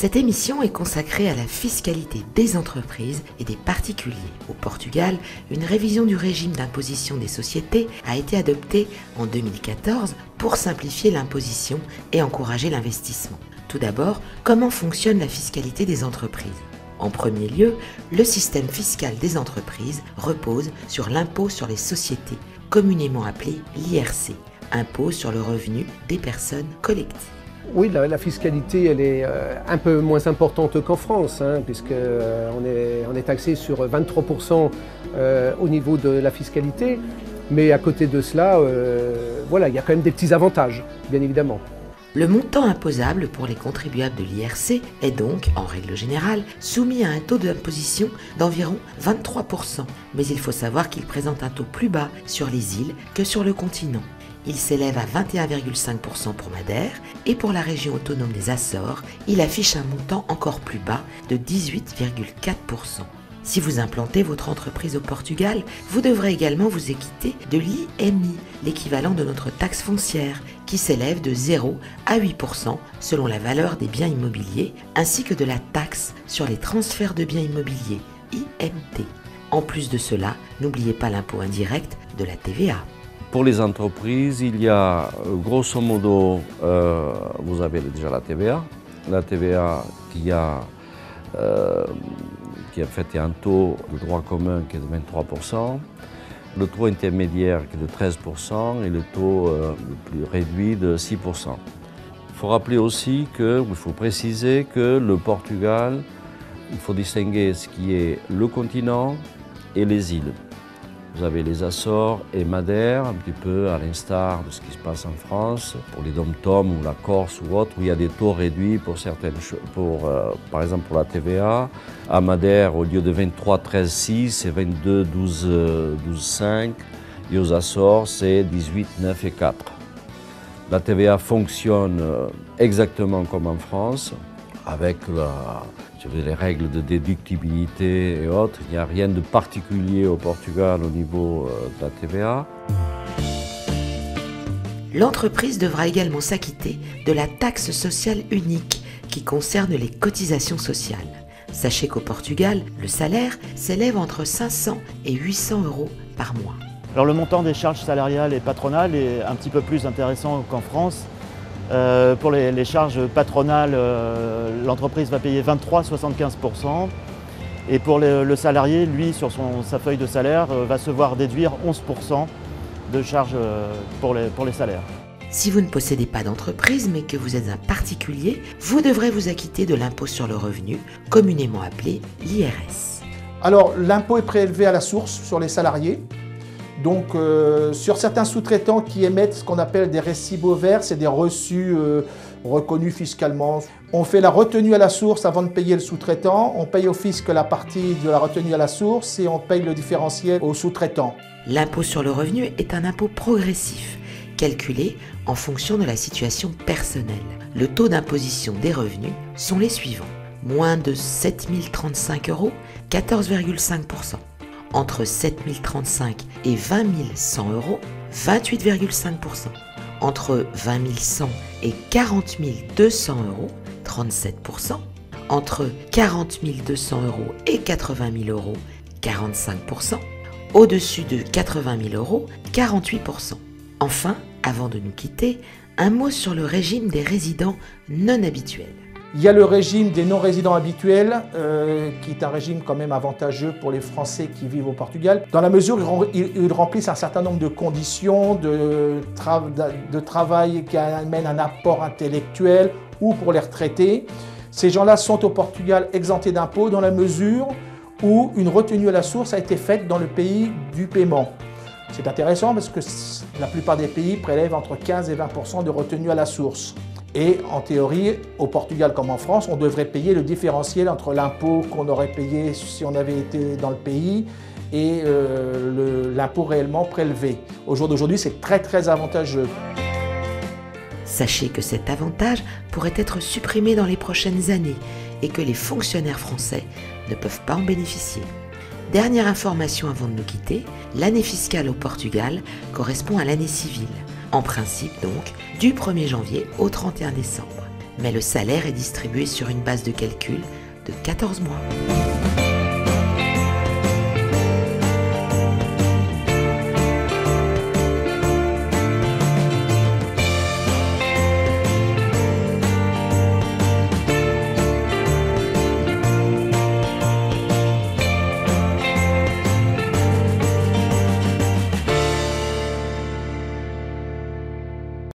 Cette émission est consacrée à la fiscalité des entreprises et des particuliers. Au Portugal, une révision du régime d'imposition des sociétés a été adoptée en 2014 pour simplifier l'imposition et encourager l'investissement. Tout d'abord, comment fonctionne la fiscalité des entreprises ? En premier lieu, le système fiscal des entreprises repose sur l'impôt sur les sociétés, communément appelé l'IRC, impôt sur le revenu des personnes collectives. Oui, la fiscalité, elle est un peu moins importante qu'en France, puisqu'on est taxé sur 23% au niveau de la fiscalité. Mais à côté de cela, voilà, il y a quand même des petits avantages, bien évidemment. Le montant imposable pour les contribuables de l'IRC est donc, en règle générale, soumis à un taux d'imposition d'environ 23%. Mais il faut savoir qu'il présente un taux plus bas sur les îles que sur le continent. Il s'élève à 21,5% pour Madère et pour la région autonome des Açores, il affiche un montant encore plus bas de 18,4%. Si vous implantez votre entreprise au Portugal, vous devrez également vous acquitter de l'IMI, l'équivalent de notre taxe foncière, qui s'élève de 0 à 8% selon la valeur des biens immobiliers, ainsi que de la taxe sur les transferts de biens immobiliers, IMT. En plus de cela, n'oubliez pas l'impôt indirect de la TVA. Pour les entreprises, il y a grosso modo, vous avez déjà la TVA qui a en fait un taux de droit commun qui est de 23%, le taux intermédiaire qui est de 13% et le taux le plus réduit de 6%. Il faut rappeler aussi il faut préciser que le Portugal, il faut distinguer ce qui est le continent et les îles. Vous avez les Açores et Madère, un petit peu à l'instar de ce qui se passe en France, pour les DOM-TOM ou la Corse ou autre, où il y a des taux réduits pour certaines choses. Par exemple pour la TVA, à Madère, au lieu de 23, 13, 6, c'est 22, 12, 12, 5. Et aux Açores, c'est 18, 9 et 4. La TVA fonctionne exactement comme en France, avec les règles de déductibilité et autres. Il n'y a rien de particulier au Portugal au niveau de la TVA. L'entreprise devra également s'acquitter de la taxe sociale unique qui concerne les cotisations sociales. Sachez qu'au Portugal, le salaire s'élève entre 500 et 800 euros par mois. Alors le montant des charges salariales et patronales est un petit peu plus intéressant qu'en France. Pour les charges patronales, l'entreprise va payer 23,75%. Et pour le salarié, lui, sur sa feuille de salaire, va se voir déduire 11% de charges pour les salaires. Si vous ne possédez pas d'entreprise mais que vous êtes un particulier, vous devrez vous acquitter de l'impôt sur le revenu, communément appelé l'IRS. Alors l'impôt est prélevé à la source sur les salariés. Donc sur certains sous-traitants qui émettent ce qu'on appelle des récibos verts, c'est des reçus reconnus fiscalement. On fait la retenue à la source avant de payer le sous-traitant, on paye au fisc la partie de la retenue à la source et on paye le différentiel au sous-traitant. L'impôt sur le revenu est un impôt progressif, calculé en fonction de la situation personnelle. Le taux d'imposition des revenus sont les suivants. Moins de 7 035 euros, 14,5%. Entre 7 035 et 20 100 euros, 28,5%. Entre 20 100 et 40 200 euros, 37%. Entre 40 200 euros et 80 000 euros, 45%. Au-dessus de 80 000 euros, 48%. Enfin, avant de nous quitter, un mot sur le régime des résidents non habituels. Il y a le régime des non-résidents habituels, qui est un régime quand même avantageux pour les Français qui vivent au Portugal, dans la mesure où ils remplissent un certain nombre de conditions de travail qui amènent un apport intellectuel ou pour les retraités. Ces gens-là sont au Portugal exemptés d'impôts dans la mesure où une retenue à la source a été faite dans le pays du paiement. C'est intéressant parce que la plupart des pays prélèvent entre 15 et 20% de retenue à la source. Et en théorie, au Portugal comme en France, on devrait payer le différentiel entre l'impôt qu'on aurait payé si on avait été dans le pays et l'impôt réellement prélevé. Au jour d'aujourd'hui, c'est très avantageux. Sachez que cet avantage pourrait être supprimé dans les prochaines années et que les fonctionnaires français ne peuvent pas en bénéficier. Dernière information avant de nous quitter, l'année fiscale au Portugal correspond à l'année civile. En principe donc, du 1er janvier au 31 décembre. mais le salaire est distribué sur une base de calcul de 14 mois.